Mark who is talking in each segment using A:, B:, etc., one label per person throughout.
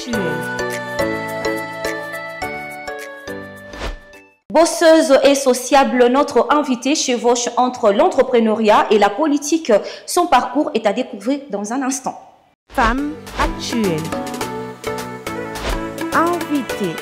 A: actuelle.
B: Bosseuse et sociable, notre invitée chevauche entre l'entrepreneuriat et la politique. Son parcours est à découvrir dans un instant.
A: Femme actuelle. Invitée.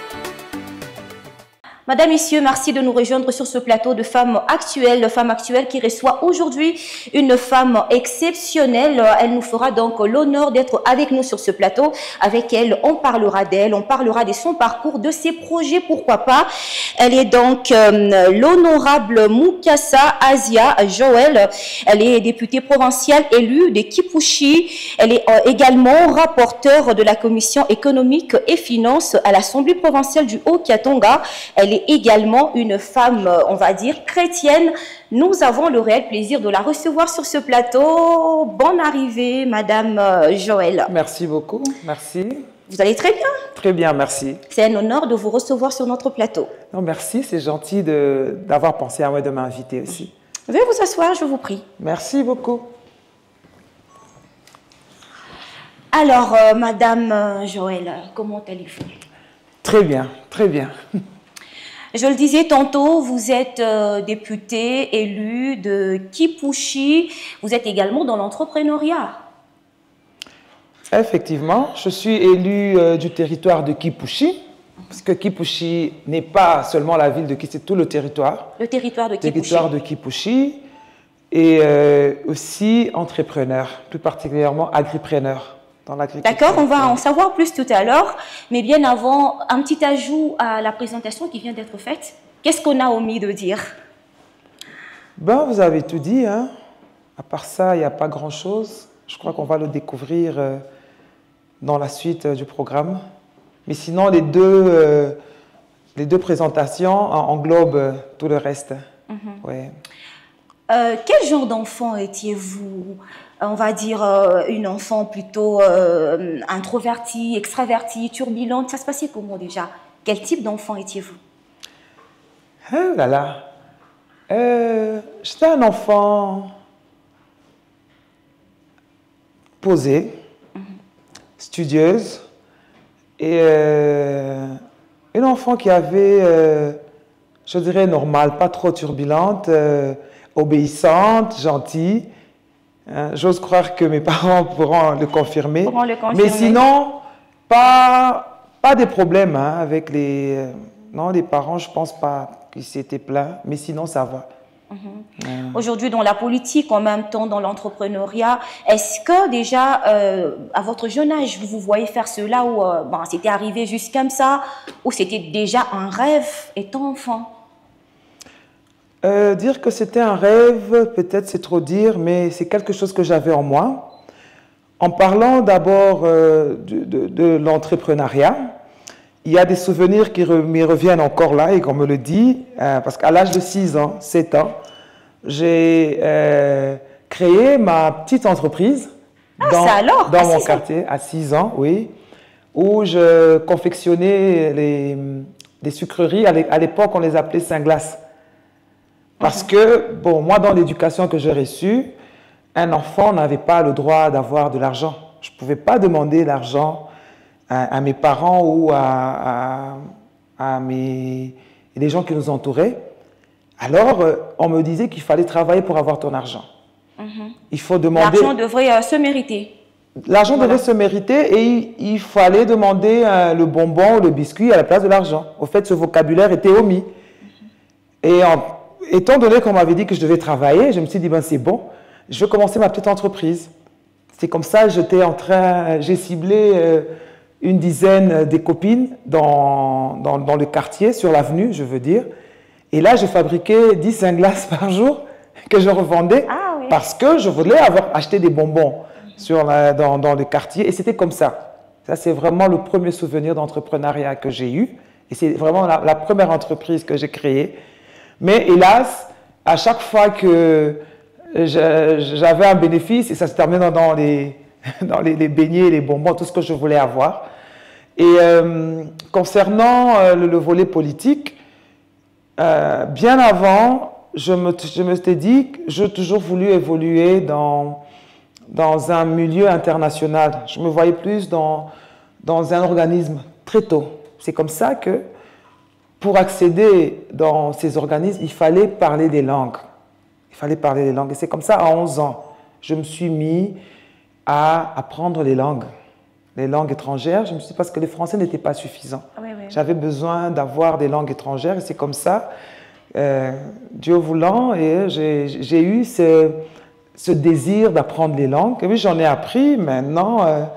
B: Madame, Messieurs, merci de nous rejoindre sur ce plateau de Femmes Actuelles qui reçoit aujourd'hui une femme exceptionnelle. Elle nous fera donc l'honneur d'être avec nous sur ce plateau. Avec elle, on parlera d'elle, on parlera de son parcours, de ses projets, pourquoi pas. Elle est donc l'honorable Mukasa Asia Joël. Elle est députée provinciale élue de Kipushi. Elle est également rapporteure de la commission économique et finances à l'Assemblée provinciale du Haut-Kiatonga. Elle est également une femme, on va dire, chrétienne. Nous avons le réel plaisir de la recevoir sur ce plateau. Bonne arrivée, Madame Joël.
C: Merci beaucoup, merci.
B: Vous allez très bien?
C: Très bien, merci.
B: C'est un honneur de vous recevoir sur notre plateau.
C: Non, merci, c'est gentil d'avoir pensé à moi de m'inviter aussi.
B: Veuillez vous asseoir, je vous prie.
C: Merci beaucoup.
B: Alors, Madame Joël, comment allez-vous?
C: Très bien, très bien.
B: Je le disais tantôt, vous êtes députée élue de Kipushi. Vous êtes également dans l'entrepreneuriat.
C: Effectivement, je suis élu du territoire de Kipushi, parce que Kipushi n'est pas seulement la ville de Kipushi, c'est tout le territoire. Le territoire de Kipushi. Le territoire de Kipushi, et aussi entrepreneur, plus particulièrement agripreneur.
B: D'accord, on va en savoir plus tout à l'heure, mais bien avant, un petit ajout à la présentation qui vient d'être faite. Qu'est-ce qu'on a omis de dire?
C: Ben, vous avez tout dit, hein. À part ça, il n'y a pas grand-chose. Je crois qu'on va le découvrir dans la suite du programme. Mais sinon, les deux présentations englobent tout le reste. Ouais.
B: Quel genre d'enfant étiez-vous? On va dire une enfant plutôt introvertie, extravertie, turbulente. Ça se passait comment déjà? Quel type d'enfant étiez-vous?
C: Oh là là. J'étais un enfant posé, studieuse, et une enfant qui avait, je dirais, normal, pas trop turbulente, obéissante, gentille. J'ose croire que mes parents pourront le confirmer. Mais sinon, pas de problème hein, avec les... non, les parents, je ne pense pas qu'ils s'étaient plaints, mais sinon, ça va.
B: Aujourd'hui, dans la politique, en même temps, dans l'entrepreneuriat, est-ce que déjà, à votre jeune âge, vous vous voyez faire cela ou bon, c'était arrivé juste comme ça, ou c'était déjà un rêve étant enfant?
C: Dire que c'était un rêve, peut-être c'est trop dire, mais c'est quelque chose que j'avais en moi. En parlant d'abord de l'entrepreneuriat, il y a des souvenirs qui me reviennent encore là et qu'on me le dit, parce qu'à l'âge de 6 ans, 7 ans, j'ai créé ma petite entreprise dans mon quartier, à 6 ans, oui, où je confectionnais des sucreries. À l'époque, on les appelait Saint-Glace. Parce que, bon, moi, dans l'éducation que j'ai reçue, un enfant n'avait pas le droit d'avoir de l'argent. Je ne pouvais pas demander l'argent à mes parents ou à les gens qui nous entouraient. Alors, on me disait qu'il fallait travailler pour avoir ton argent. Il faut demander...
B: L'argent devrait se mériter.
C: L'argent devait se mériter et il fallait demander le bonbon ou le biscuit à la place de l'argent. Au fait, ce vocabulaire était omis. Et étant donné qu'on m'avait dit que je devais travailler, je me suis dit, ben c'est bon, je vais commencer ma petite entreprise. C'est comme ça, j'ai ciblé une dizaine de copines dans le quartier, sur l'avenue, je veux dire. Et là, j'ai fabriqué 10 Saint-Glace par jour que je revendais parce que je voulais acheter des bonbons dans le quartier. Et c'était comme ça. Ça, c'est vraiment le premier souvenir d'entrepreneuriat que j'ai eu. Et c'est vraiment la première entreprise que j'ai créée. Mais hélas, à chaque fois que j'avais un bénéfice, et ça se terminait dans les beignets, les bonbons, tout ce que je voulais avoir. Et concernant le volet politique, bien avant, je me suis dit que j'ai toujours voulu évoluer dans un milieu international. Je me voyais plus dans dans un organisme très tôt. C'est comme ça que, pour accéder dans ces organismes, il fallait parler des langues. Il fallait parler des langues. Et c'est comme ça, à 11 ans, je me suis mis à apprendre les langues étrangères. Je me suis dit, parce que les français n'étaient pas suffisants.
B: Oui, oui.
C: J'avais besoin d'avoir des langues étrangères. Et c'est comme ça, Dieu voulant, et j'ai eu ce désir d'apprendre les langues. Et puis j'en ai appris maintenant,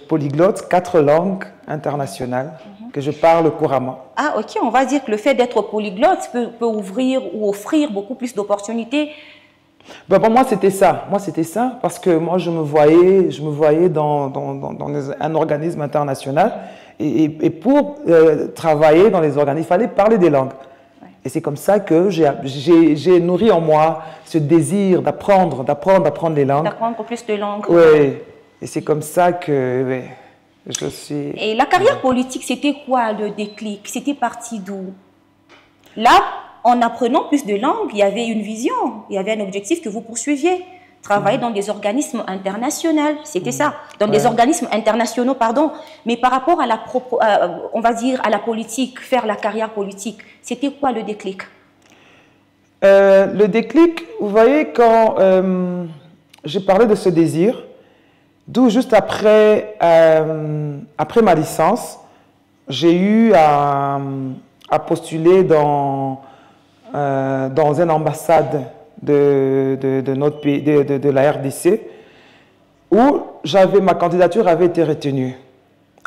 C: polyglotte, 4 langues internationales que je parle couramment.
B: Ah, ok, on va dire que le fait d'être polyglotte peut ouvrir ou offrir beaucoup plus d'opportunités.
C: Ben, pour moi, c'était ça. Moi, c'était ça, parce que moi, je me voyais dans un organisme international. Et pour travailler dans les organismes, il fallait parler des langues. Ouais. Et c'est comme ça que j'ai nourri en moi ce désir d'apprendre les langues.
B: D'apprendre plus de langues.
C: Oui. Et c'est comme ça que je suis...
B: Et la carrière politique, c'était quoi le déclic? C'était parti d'où? Là, en apprenant plus de langues, il y avait une vision, il y avait un objectif que vous poursuiviez. Travailler dans des organismes internationaux, c'était ça. Dans des organismes internationaux, pardon. Mais par rapport à on va dire, à la politique, faire la carrière politique, c'était quoi le déclic?
C: Le déclic, vous voyez, quand j'ai parlé de ce désir, d'où juste après ma licence, j'ai eu à postuler dans une ambassade de notre pays, de la RDC, où ma candidature avait été retenue.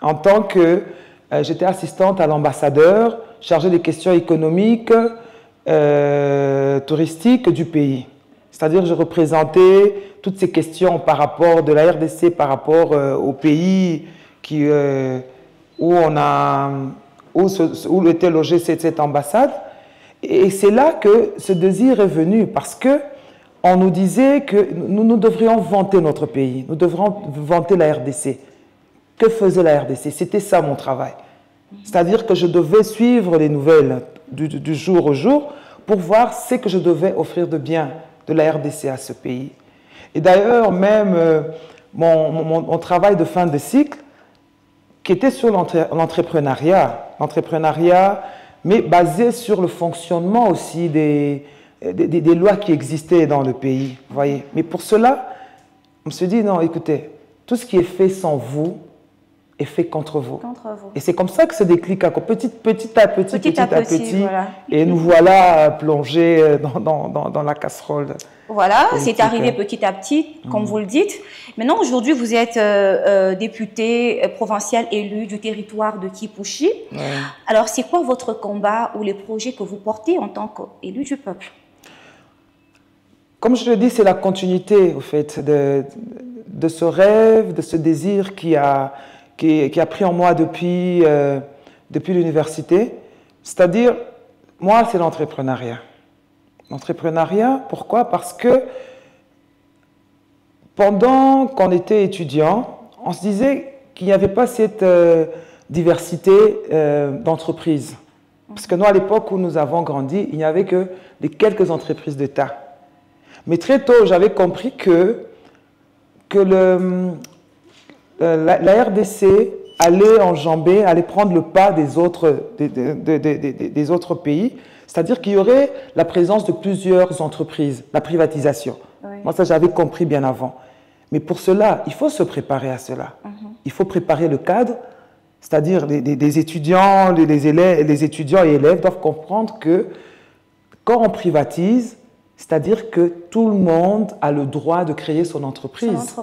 C: En tant que j'étais assistante à l'ambassadeur, chargée des questions économiques, touristiques du pays. C'est-à-dire que je représentais toutes ces questions par rapport de la RDC, par rapport au pays où était logée cette ambassade. Et c'est là que ce désir est venu, parce qu'on nous disait que nous devrions vanter notre pays, nous devrions vanter la RDC. Que faisait la RDC? C'était ça mon travail. C'est-à-dire que je devais suivre les nouvelles du jour au jour pour voir ce que je devais offrir de bien de la RDC à ce pays. Et d'ailleurs, même mon travail de fin de cycle, qui était sur l'entrepreneuriat, mais basé sur le fonctionnement aussi des lois qui existaient dans le pays, vous voyez. Mais pour cela, on se dit, non, écoutez, tout ce qui est fait sans vous est fait contre vous. Et c'est comme ça que se déclic petit à petit, voilà. Et nous voilà plongés dans la casserole.
B: Voilà, c'est arrivé petit à petit, comme vous le dites. Maintenant, aujourd'hui, vous êtes député provincial élu du territoire de Kipushi. Ouais. Alors, c'est quoi votre combat ou les projets que vous portez en tant qu'élu du peuple?
C: Comme je le dis, c'est la continuité, au fait, de ce rêve, de ce désir qui a pris en moi depuis l'université. C'est-à-dire, moi, c'est l'entrepreneuriat. L'entrepreneuriat, pourquoi? Parce que pendant qu'on était étudiant, on se disait qu'il n'y avait pas cette diversité d'entreprises. Parce que nous, à l'époque où nous avons grandi, il n'y avait que quelques entreprises d'État. Mais très tôt, j'avais compris que la RDC allait prendre le pas des autres pays. C'est-à-dire qu'il y aurait la présence de plusieurs entreprises, la privatisation. Oui. Moi, ça, j'avais compris bien avant. Mais pour cela, il faut se préparer à cela. Il faut préparer le cadre, c'est-à-dire les étudiants, les étudiants et élèves doivent comprendre que quand on privatise, c'est-à-dire que tout le monde a le droit de créer son entreprise.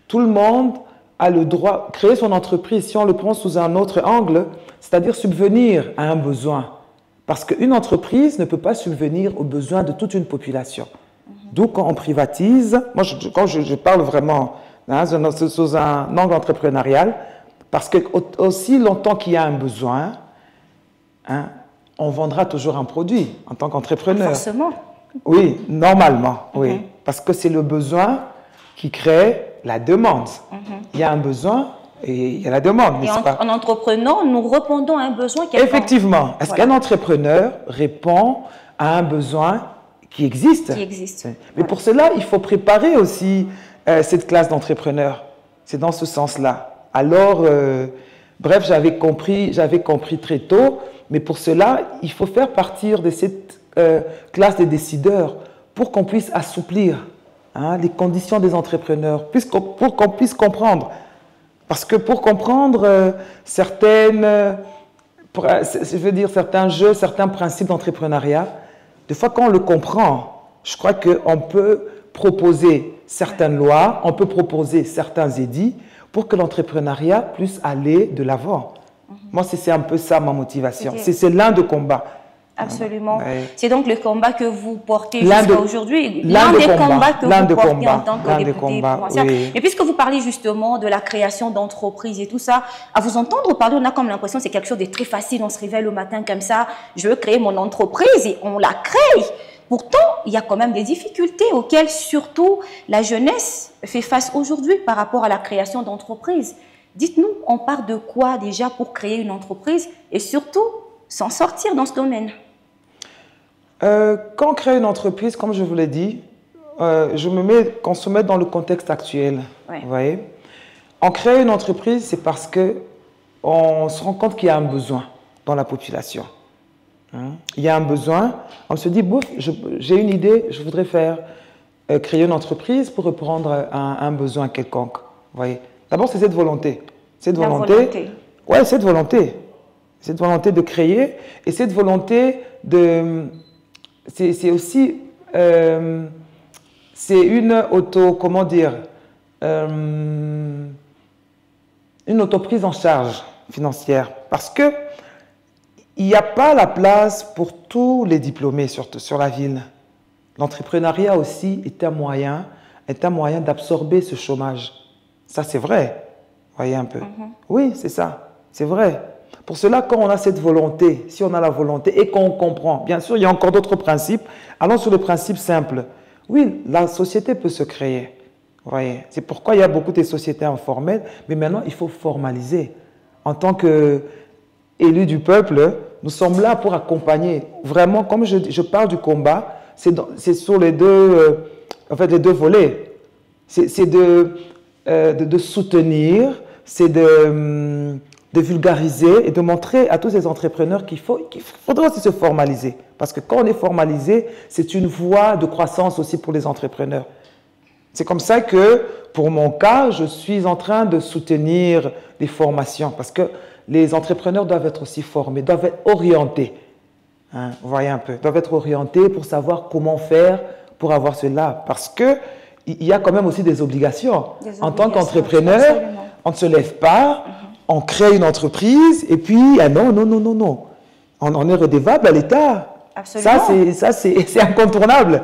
C: Tout le monde a le droit de créer son entreprise, si on le prend sous un autre angle, c'est-à-dire subvenir à un besoin. Parce qu'une entreprise ne peut pas subvenir aux besoins de toute une population. D'où quand on privatise, moi quand je parle vraiment sous un angle entrepreneurial, parce que aussi longtemps qu'il y a un besoin, on vendra toujours un produit en tant qu'entrepreneur.
B: Forcément.
C: Oui, normalement, oui. Parce que c'est le besoin qui crée la demande. Il y a un besoin et il y a la demande, n'est-ce pas?
B: En entreprenant, nous répondons à un besoin.
C: Effectivement. Est-ce qu'un entrepreneur répond à un besoin qui existe?
B: Qui existe.
C: Mais pour cela, il faut préparer aussi cette classe d'entrepreneurs. C'est dans ce sens-là. Alors, bref, j'avais compris très tôt, mais pour cela, il faut faire partir de cette classe des décideurs pour qu'on puisse assouplir les conditions des entrepreneurs, pour qu'on puisse comprendre. Parce que pour comprendre certains jeux, certains principes d'entrepreneuriat, des fois quand on le comprend, je crois qu'on peut proposer certaines lois, on peut proposer certains édits pour que l'entrepreneuriat puisse aller de l'avant. Moi, c'est un peu ça ma motivation. C'est l'un des combats.
B: Absolument.
C: Ouais.
B: C'est donc le combat que vous portez jusqu'à aujourd'hui. L'un des combats que vous portez en tant que député provincial.
C: Oui.
B: Et puisque vous parlez justement de la création d'entreprises et tout ça, à vous entendre parler, on a comme l'impression que c'est quelque chose de très facile. On se réveille le matin comme ça, je veux créer mon entreprise et on la crée. Pourtant, il y a quand même des difficultés auxquelles surtout la jeunesse fait face aujourd'hui par rapport à la création d'entreprises. Dites-nous, on part de quoi déjà pour créer une entreprise et surtout s'en sortir dans ce domaine?
C: Quand on crée une entreprise, comme je vous l'ai dit, qu'on se met dans le contexte actuel.
B: Ouais.
C: Vous voyez, on crée une entreprise, c'est parce qu'on se rend compte qu'il y a un besoin dans la population. Il y a un besoin, on se dit, bouf, j'ai une idée, je voudrais créer une entreprise pour répondre à un besoin quelconque. Vous voyez, d'abord, c'est cette volonté. Cette volonté. Ouais, cette volonté. Cette volonté de créer et cette volonté de... C'est aussi... c'est une comment dire... une autoprise en charge financière. Parce que il n'y a pas la place pour tous les diplômés sur la ville. L'entrepreneuriat aussi est un moyen d'absorber ce chômage. Ça, c'est vrai. Voyez un peu. Oui, c'est ça. C'est vrai. Pour cela, quand on a cette volonté, si on a la volonté et qu'on comprend, bien sûr, il y a encore d'autres principes. Allons sur le principe simple. Oui, la société peut se créer. Voyez. C'est pourquoi il y a beaucoup de sociétés informelles, mais maintenant, il faut formaliser. En tant qu'élus du peuple, nous sommes là pour accompagner. Vraiment, comme je parle du combat, c'est sur les deux volets. C'est de soutenir, c'est de vulgariser et de montrer à tous ces entrepreneurs qu'il faudra aussi se formaliser. Parce que quand on est formalisé, c'est une voie de croissance aussi pour les entrepreneurs. C'est comme ça que, pour mon cas, je suis en train de soutenir les formations. Parce que les entrepreneurs doivent être aussi formés, doivent être orientés. Vous voyez un peu, doivent être orientés pour savoir comment faire pour avoir cela. Parce qu'il y a quand même aussi des obligations. En tant qu'entrepreneur, on ne se lève pas, on crée une entreprise et puis, non. On est redevable à l'État. Ça, c'est incontournable.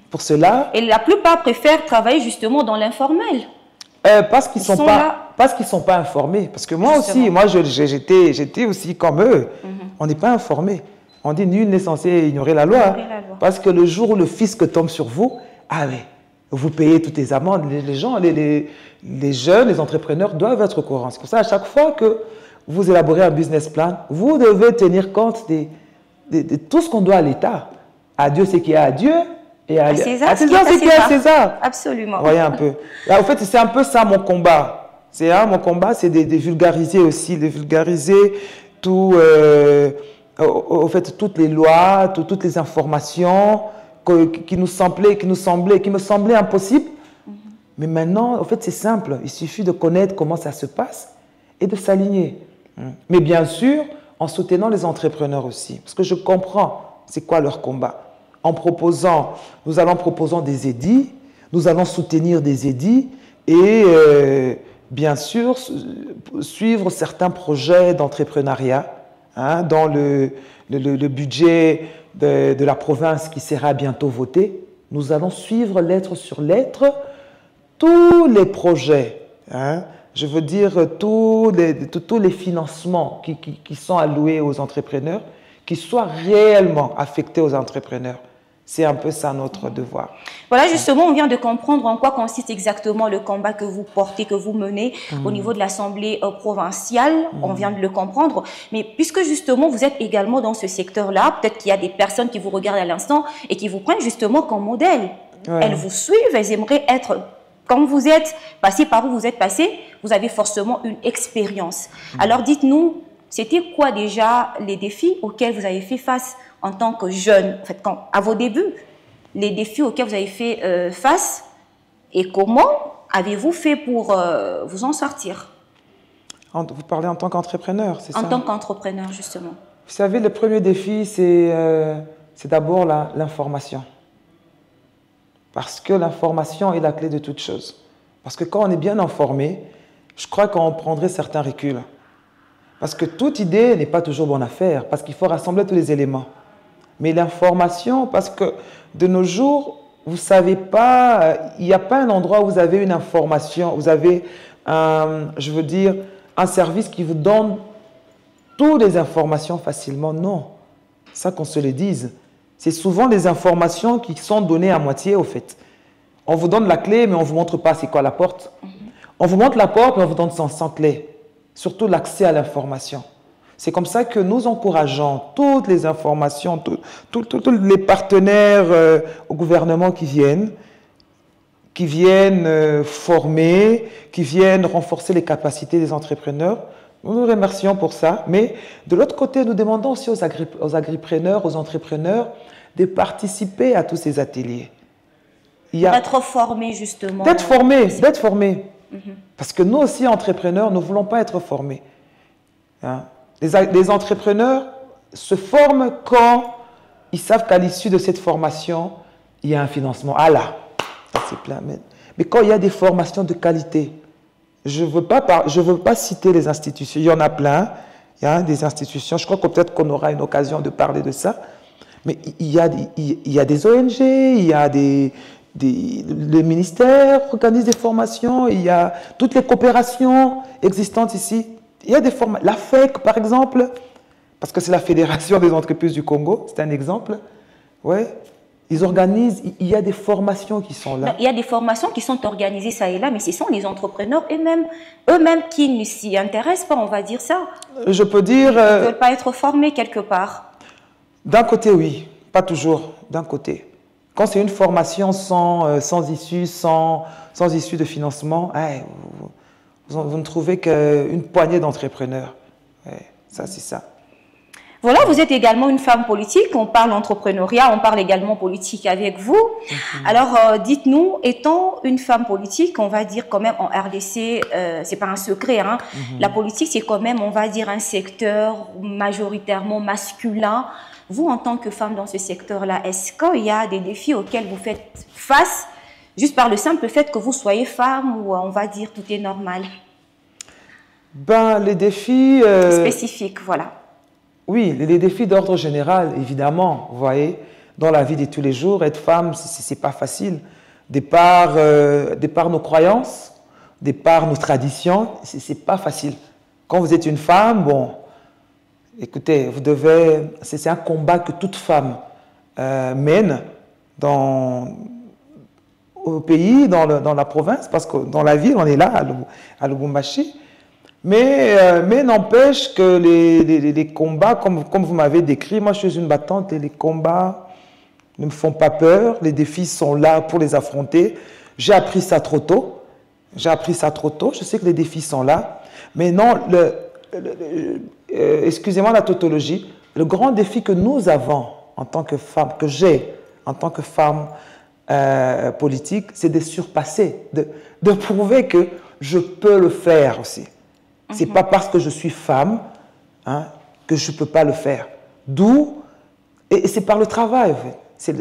C: Pour cela...
B: Et la plupart préfèrent travailler justement dans l'informel.
C: Parce qu'ils ne sont pas informés. Parce que moi justement. Aussi, j'étais aussi comme eux. On n'est pas informés. On dit nul n'est censé ignorer la loi. Parce que le jour où le fisc tombe sur vous, vous payez toutes les amendes. Les gens, les jeunes, les entrepreneurs doivent être au courant. C'est pour ça, à chaque fois que vous élaborez un business plan, vous devez tenir compte de tout ce qu'on doit à l'État. À Dieu, c'est qu'il y a à Dieu. Et à César, c'est qu'il y a à César.
B: Absolument.
C: Vous voyez un peu. Là, en fait, c'est un peu ça mon combat. Mon combat, c'est de vulgariser aussi, de vulgariser tout, toutes les lois, toutes les informations qui me semblaient impossibles. Mais maintenant, en fait, c'est simple. Il suffit de connaître comment ça se passe et de s'aligner. Mais bien sûr, en soutenant les entrepreneurs aussi. Parce que je comprends c'est quoi leur combat. Nous allons proposer des édits, nous allons soutenir des édits et bien sûr suivre certains projets d'entrepreneuriat dans le budget de la province qui sera bientôt voté. Nous allons suivre lettre sur lettre tous les projets, je veux dire tous les financements qui sont alloués aux entrepreneurs, qui soient réellement affectés aux entrepreneurs. C'est un peu ça notre devoir.
B: Voilà, justement, on vient de comprendre en quoi consiste exactement le combat que vous portez, que vous menez au niveau de l'Assemblée provinciale. On vient de le comprendre. Mais puisque justement, vous êtes également dans ce secteur-là, peut-être qu'il y a des personnes qui vous regardent à l'instant et qui vous prennent justement comme modèle. Ouais. Elles vous suivent, elles aimeraient être quand vous êtes passé par où vous êtes passé, vous avez forcément une expérience. Alors dites-nous, c'était quoi déjà les défis auxquels vous avez fait face en tant que jeune, en fait, à vos débuts, les défis auxquels vous avez fait face et comment avez-vous fait pour vous en sortir?
C: Vous parlez en tant qu'entrepreneur, c'est ça?
B: En tant qu'entrepreneur, justement.
C: Vous savez, le premier défi, c'est d'abord l'information. Parce que l'information est la clé de toute chose. Parce que quand on est bien informé, je crois qu'on prendrait certains reculs. Parce que toute idée n'est pas toujours bonne à faire, parce qu'il faut rassembler tous les éléments. Mais l'information, parce que de nos jours, vous ne savez pas, il n'y a pas un endroit où vous avez une information, vous avez, je veux dire, un service qui vous donne toutes les informations facilement. Non, ça qu'on se le dise. C'est souvent des informations qui sont données à moitié, au fait. On vous donne la clé, mais on ne vous montre pas c'est quoi la porte. On vous montre la porte, mais on vous donne sans clé. Surtout l'accès à l'information. C'est comme ça que nous encourageons toutes les informations, tous les partenaires au gouvernement qui viennent former, qui viennent renforcer les capacités des entrepreneurs. Nous nous remercions pour ça, mais de l'autre côté, nous demandons aussi aux agripreneurs, aux entrepreneurs, de participer à tous ces ateliers.
B: D'être formés, justement.
C: D'être formés. Parce que nous aussi, entrepreneurs, nous ne voulons pas être formés. Hein? Les entrepreneurs se forment quand ils savent qu'à l'issue de cette formation, il y a un financement. Ah là, ça c'est plein. Mais quand il y a des formations de qualité, je ne veux pas citer les institutions, il y en a plein, il y a des institutions, je crois que peut-être qu'on aura une occasion de parler de ça, mais il y a des ONG, il y a le ministère organise des formations, il y a toutes les coopérations existantes ici. Il y a des formations, la FEC par exemple, parce que c'est la Fédération des entreprises du Congo, c'est un exemple, ouais. Ils organisent, il y a des formations qui sont là.
B: Il y a des formations qui sont organisées ça et là, mais ce sont les entrepreneurs eux-mêmes qui ne s'y intéressent pas, on va dire ça.
C: Je peux dire...
B: Ils ne veulent pas être formés quelque part. D'un
C: côté, oui. Pas toujours, d'un côté. Quand c'est une formation sans issue de financement, vous ne trouvez qu'une poignée d'entrepreneurs. Ouais, ça, c'est ça.
B: Voilà, vous êtes également une femme politique, on parle entrepreneuriat, on parle également politique avec vous. Alors, dites-nous, étant une femme politique, on va dire quand même en RDC, c'est pas un secret, hein, la politique c'est quand même, on va dire, un secteur majoritairement masculin. Vous, en tant que femme dans ce secteur-là, est-ce qu'il y a des défis auxquels vous faites face, juste par le simple fait que vous soyez femme, ou on va dire tout est normal?
C: Ben, les défis...
B: spécifiques, voilà.
C: Oui, les défis d'ordre général, évidemment, vous voyez, dans la vie de tous les jours, être femme, c'est pas facile. De par nos croyances, de par nos traditions, c'est pas facile. Quand vous êtes une femme, bon, écoutez, c'est un combat que toute femme mène au pays, dans la province, parce que dans la ville, on est là, à Lubumbashi. Mais n'empêche que les combats, comme vous m'avez décrit, moi je suis une battante et les combats ne me font pas peur. Les défis sont là pour les affronter. J'ai appris ça trop tôt. Je sais que les défis sont là. Mais non, excusez-moi la tautologie, le grand défi que nous avons en tant que femme, que j'ai en tant que femme politique, c'est de surpasser, de prouver que je peux le faire aussi. Ce n'est pas parce que je suis femme que je ne peux pas le faire. D'où, et c'est par le travail. En fait.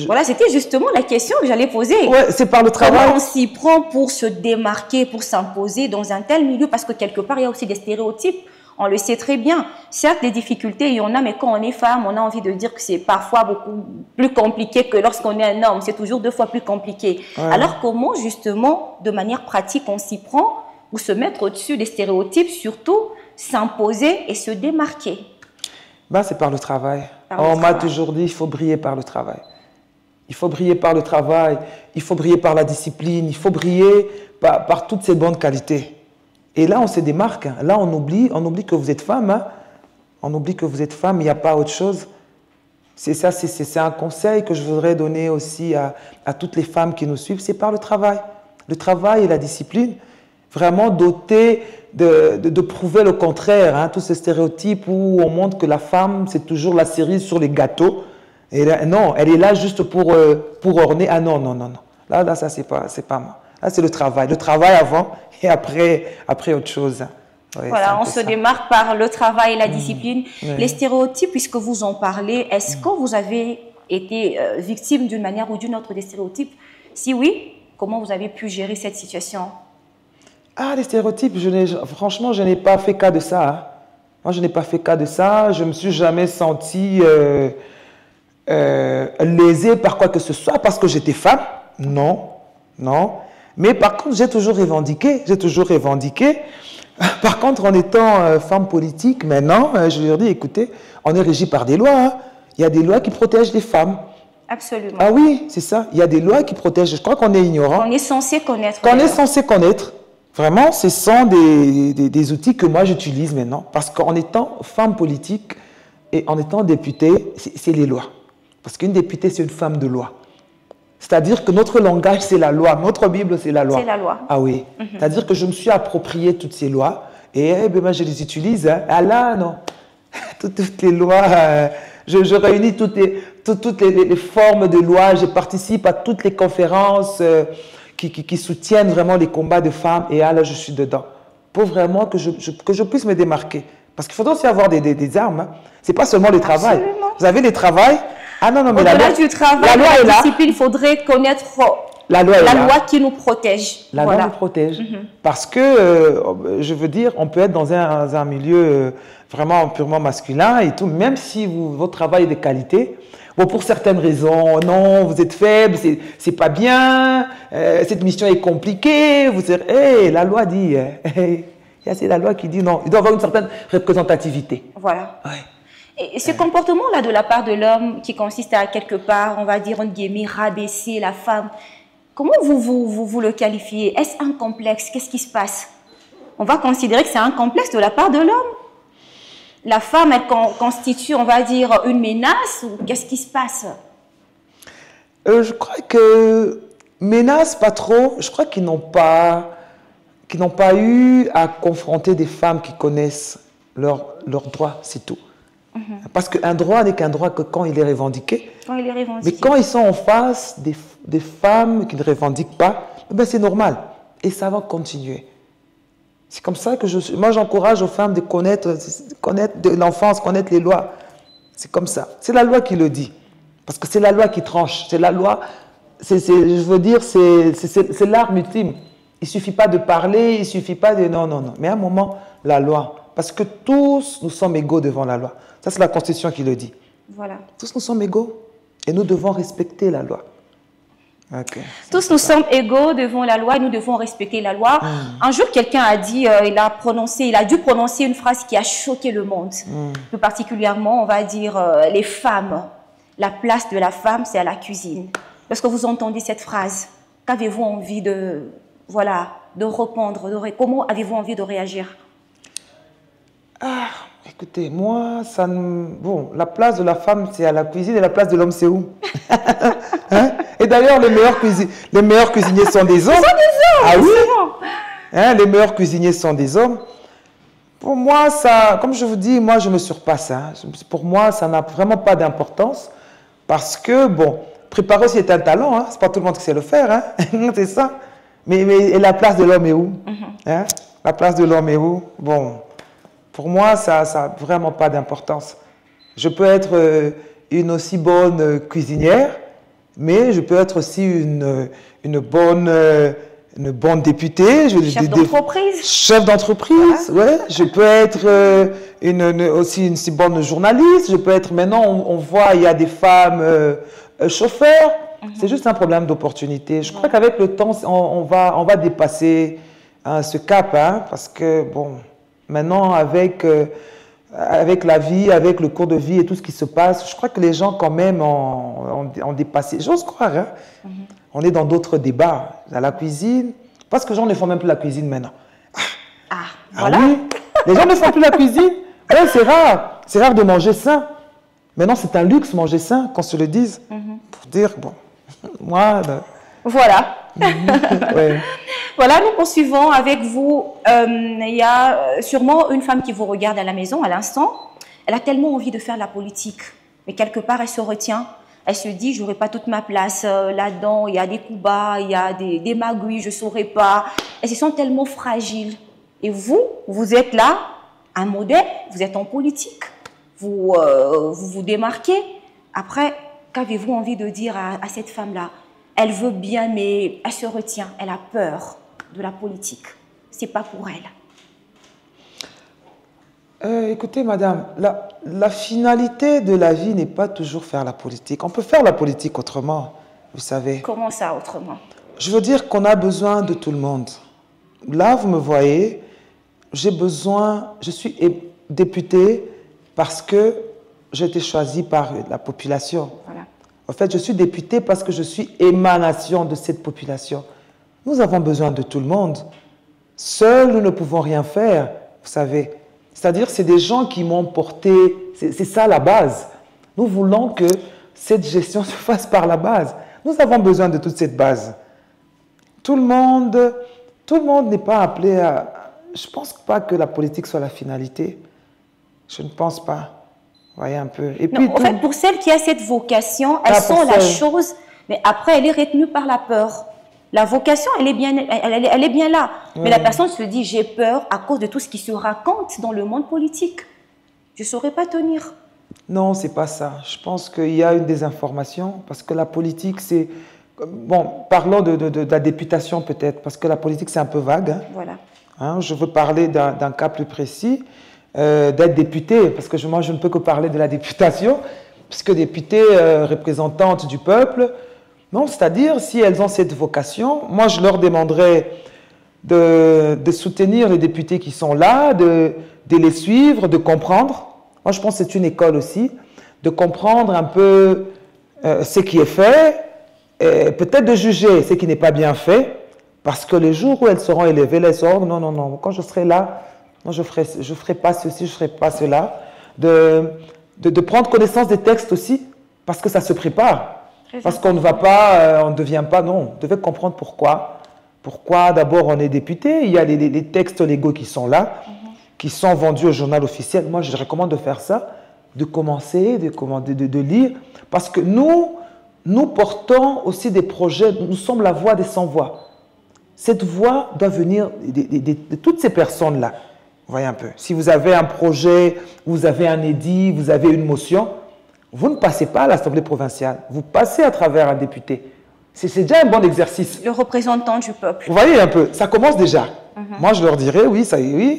B: Voilà, c'était justement la question que j'allais poser.
C: Ouais, c'est par le travail.
B: Comment on s'y prend pour se démarquer, pour s'imposer dans un tel milieu? Parce que quelque part, il y a aussi des stéréotypes. On le sait très bien. Certes, des difficultés, il y en a, mais quand on est femme, on a envie de dire que c'est parfois beaucoup plus compliqué que lorsqu'on est un homme. C'est toujours 2 fois plus compliqué. Ouais. Alors, comment, justement, de manière pratique, on s'y prend ou se mettre au-dessus des stéréotypes, surtout s'imposer et se démarquer?
C: Ben, c'est par le travail. On m'a toujours dit, il faut briller par le travail. Il faut briller par le travail, il faut briller par la discipline, il faut briller par toutes ces bonnes qualités. Et là, on se démarque. Là, on oublie que vous êtes femme. Hein. On oublie que vous êtes femme, il n'y a pas autre chose. C'est ça, c'est un conseil que je voudrais donner aussi à toutes les femmes qui nous suivent, c'est par le travail. Le travail et la discipline, vraiment dotés de prouver le contraire. Hein, tous ces stéréotypes où on montre que la femme, c'est toujours la cerise sur les gâteaux. Et là, non, elle est là juste pour orner. Ah non, non, non, non. Là ça, c'est pas moi. Là, c'est le travail. Le travail avant et après autre chose. Ouais,
B: voilà, on se démarque par le travail et la discipline.
C: Ouais.
B: Les stéréotypes, puisque vous en parlez, est-ce que vous avez été victime d'une manière ou d'une autre des stéréotypes? Si oui, comment vous avez pu gérer cette situation?
C: Ah, les stéréotypes, franchement, je n'ai pas fait cas de ça. Hein. Moi, je n'ai pas fait cas de ça. Je ne me suis jamais senti lésée par quoi que ce soit parce que j'étais femme. Non, non. Mais par contre, j'ai toujours revendiqué. Par contre, en étant femme politique, maintenant, je leur dis, écoutez, on est régi par des lois. Hein. Il y a des lois qui protègent les femmes.
B: Absolument.
C: Ah oui, c'est ça. Il y a des lois qui protègent. Je crois qu'on est ignorant.
B: On est censé connaître.
C: Qu'on est censé connaître. Vraiment, ce sont des outils que moi j'utilise maintenant. Parce qu'en étant femme politique et en étant députée, c'est les lois. Parce qu'une députée, c'est une femme de loi. C'est-à-dire que notre langage, c'est la loi. Notre Bible, c'est la loi.
B: C'est la loi.
C: Ah oui. C'est-à-dire que je me suis approprié toutes ces lois et moi, je les utilise. Hein. Ah là, non. toutes les lois, je réunis toutes les formes de lois. Je participe à toutes les conférences qui soutiennent vraiment les combats de femmes. Et là, je suis dedans. Pour vraiment que je puisse me démarquer. Parce qu'il faudra aussi avoir des armes. Hein. Ce n'est pas seulement le travail.
B: Absolument.
C: Vous avez le travail. Ah non, non, mais
B: au-delà du travail,
C: la loi est là.
B: Discipline, il faudrait connaître
C: la loi
B: qui nous protège.
C: La loi nous protège. Parce que, je veux dire, on peut être dans un milieu vraiment purement masculin et tout, même si votre travail est de qualité. Bon, pour certaines raisons, non, vous êtes faible, c'est pas bien, cette mission est compliquée. La loi dit, c'est la loi qui dit non. Il doit y avoir une certaine représentativité.
B: Voilà.
C: Ouais.
B: Et ce comportement-là de la part de l'homme qui consiste à quelque part, on va dire, en guillemets, rabaisser la femme, comment vous le qualifiez? Est-ce un complexe? Qu'est-ce qui se passe? On va considérer que c'est un complexe de la part de l'homme? La femme, elle constitue, on va dire, une menace ou qu'est-ce qui se passe?
C: Je crois que menace, pas trop. Je crois qu'ils n'ont pas eu à confronter des femmes qui connaissent leurs droits, c'est tout. Parce qu'un droit n'est qu'un droit que quand il est revendiqué.
B: Quand il est revendiqué.
C: Mais quand ils sont en face des femmes qui ne revendiquent pas, ben c'est normal. Et ça va continuer. C'est comme ça que moi j'encourage aux femmes de connaître de l'enfance, connaître les lois. C'est comme ça. C'est la loi qui le dit. Parce que c'est la loi qui tranche. C'est la loi, je veux dire, c'est l'arme ultime. Il ne suffit pas de parler, il ne suffit pas de... Non, non, non. Mais à un moment, la loi. Parce que tous, nous sommes égaux devant la loi. Ça, c'est la Constitution qui le dit.
B: Voilà.
C: Tous nous sommes égaux et nous devons respecter la loi. Okay.
B: Tous nous sommes égaux devant la loi et nous devons respecter la loi. Un jour, quelqu'un a dit, il a dû prononcer une phrase qui a choqué le monde. Plus particulièrement, on va dire, les femmes. La place de la femme, c'est à la cuisine. Lorsque vous entendez cette phrase, qu'avez-vous envie de répondre? Comment avez-vous envie de réagir?
C: Écoutez, moi, la place de la femme, c'est à la cuisine et la place de l'homme, c'est où? Hein? Et d'ailleurs, les meilleurs cuisiniers sont des hommes. Ah oui? Hein, les meilleurs cuisiniers sont des hommes. Pour moi, ça, comme je vous dis, moi, je me surpasse. Hein. Pour moi, ça n'a vraiment pas d'importance. Parce que, bon, préparer aussi est un talent. Hein. Ce n'est pas tout le monde qui sait le faire. Hein. C'est ça. Mais la place de l'homme est où? Hein? La place de l'homme est où? Bon. Pour moi, ça n'a vraiment pas d'importance. Je peux être une aussi bonne cuisinière, mais je peux être aussi une bonne députée.
B: Chef d'entreprise.
C: Chef d'entreprise, ouais. Je peux être aussi une si bonne journaliste. Je peux être, maintenant, on voit, il y a des femmes chauffeurs. C'est juste un problème d'opportunité. Je crois qu'avec le temps, on va dépasser ce cap, hein, parce que, bon... Maintenant, avec la vie, avec le cours de vie et tout ce qui se passe, je crois que les gens quand même ont dépassé. J'ose croire, hein? On est dans d'autres débats. À la cuisine, parce que les gens ne font même plus la cuisine maintenant.
B: Voilà.
C: Oui, les gens ne font plus la cuisine. Ouais, c'est rare. C'est rare de manger sain. Maintenant, c'est un luxe manger sain, qu'on se le dise. Pour dire, bon, moi,
B: Voilà.
C: Ouais.
B: Voilà, nous poursuivons avec vous. Il y a sûrement une femme qui vous regarde à la maison à l'instant. Elle a tellement envie de faire la politique, mais quelque part, elle se retient. Elle se dit, je n'aurai pas toute ma place là-dedans. Il y a des coups bas, il y a des magouilles, je ne saurai pas. Elles se sentent tellement fragiles. Et vous êtes là, un modèle, vous êtes en politique, vous vous démarquez. Après, qu'avez-vous envie de dire à cette femme-là? Elle veut bien, mais elle se retient, elle a peur de la politique. Ce n'est pas pour elle.
C: Écoutez, madame, la finalité de la vie n'est pas toujours faire la politique. On peut faire la politique autrement, vous savez.
B: Comment ça, autrement?
C: Je veux dire qu'on a besoin de tout le monde. Là, vous me voyez, j'ai besoin, je suis députée parce que j'ai été choisie par la population.
B: Voilà.
C: En fait, je suis députée parce que je suis émanation de cette population. Nous avons besoin de tout le monde. Seuls, nous ne pouvons rien faire, vous savez. C'est-à-dire, c'est des gens qui m'ont porté, c'est ça la base. Nous voulons que cette gestion se fasse par la base. Nous avons besoin de toute cette base. Tout le monde n'est pas appelé à... Je ne pense pas que la politique soit la finalité. Je ne pense pas. Vous voyez un peu. Et puis,
B: en fait, pour celles qui a cette vocation, elles sont la chose, mais après, elle est retenue par la peur. La vocation, elle est bien là. Mais la personne se dit, j'ai peur à cause de tout ce qui se raconte dans le monde politique. Je ne saurais pas tenir.
C: Non, ce n'est pas ça. Je pense qu'il y a une désinformation parce que la politique, c'est... Bon, parlons de la députation peut-être, parce que la politique, c'est un peu vague. Hein.
B: Voilà.
C: Hein, je veux parler d'un cas plus précis, d'être députée, parce que moi, je ne peux que parler de la députation, puisque députée représentante du peuple... Non, c'est-à-dire, si elles ont cette vocation, moi, je leur demanderais de soutenir les députés qui sont là, de les suivre, de comprendre. Moi, je pense que c'est une école aussi, de comprendre un peu ce qui est fait, et peut-être de juger ce qui n'est pas bien fait, parce que les jours où elles seront élevées, elles seront, non, non, non, quand je serai là, moi, je ferai pas ceci, je ferai pas cela. De prendre connaissance des textes aussi, parce que ça se prépare. Parce qu'on ne va pas, on ne devient pas, non. On devait comprendre pourquoi. Pourquoi d'abord on est député. Il y a les textes légaux qui sont là, qui sont vendus au journal officiel. Moi, je recommande de faire ça, de commencer, de lire. Parce que nous portons aussi des projets, nous sommes la voix des sans-voix. Cette voix doit venir de toutes ces personnes-là. Vous voyez un peu. Si vous avez un projet, vous avez un édit, vous avez une motion, vous ne passez pas à l'Assemblée provinciale, vous passez à travers un député. C'est déjà un bon exercice.
B: Le représentant du peuple.
C: Vous voyez un peu, ça commence déjà. Moi, je leur dirais, oui,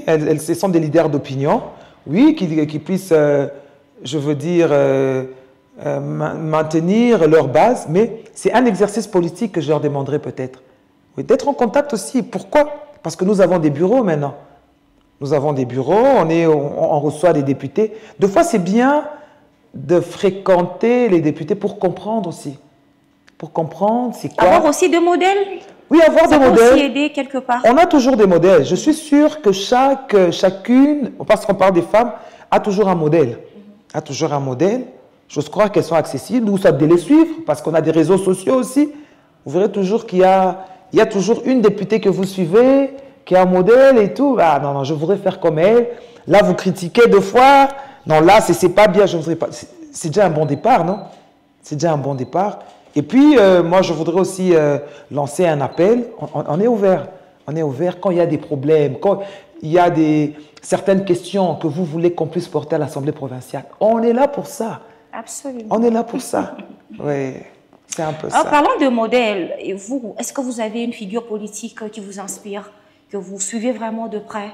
C: elles sont des leaders d'opinion, oui, qui puissent, je veux dire, maintenir leur base, mais c'est un exercice politique que je leur demanderais peut-être. Oui, d'être en contact aussi. Pourquoi? Parce que nous avons des bureaux maintenant. Nous avons des bureaux, on reçoit des députés. Des fois, c'est bien de fréquenter les députés pour comprendre aussi. Pour comprendre, c'est quoi.
B: Avoir aussi des modèles.
C: Oui, avoir des modèles.
B: Ça peut aussi aider quelque part.
C: On a toujours des modèles. Je suis sûre que chacune, parce qu'on parle des femmes, a toujours un modèle. A toujours un modèle. J'ose croire qu'elles sont accessibles. Nous sommes de les suivre, parce qu'on a des réseaux sociaux aussi. Vous verrez toujours qu'il y a toujours une députée que vous suivez, qui a un modèle et tout. Ah non, non, je voudrais faire comme elle. Là, vous critiquez deux fois. Non, là, c'est pas bien, je voudrais pas. C'est déjà un bon départ, non? C'est déjà un bon départ. Et puis, moi, je voudrais aussi lancer un appel. On est ouvert. On est ouvert quand il y a des problèmes, quand il y a certaines questions que vous voulez qu'on puisse porter à l'Assemblée provinciale. On est là pour ça.
B: Absolument.
C: On est là pour ça. Oui, c'est un peu ça.
B: En parlant de modèle, et vous, est-ce que vous avez une figure politique qui vous inspire, que vous suivez vraiment de près?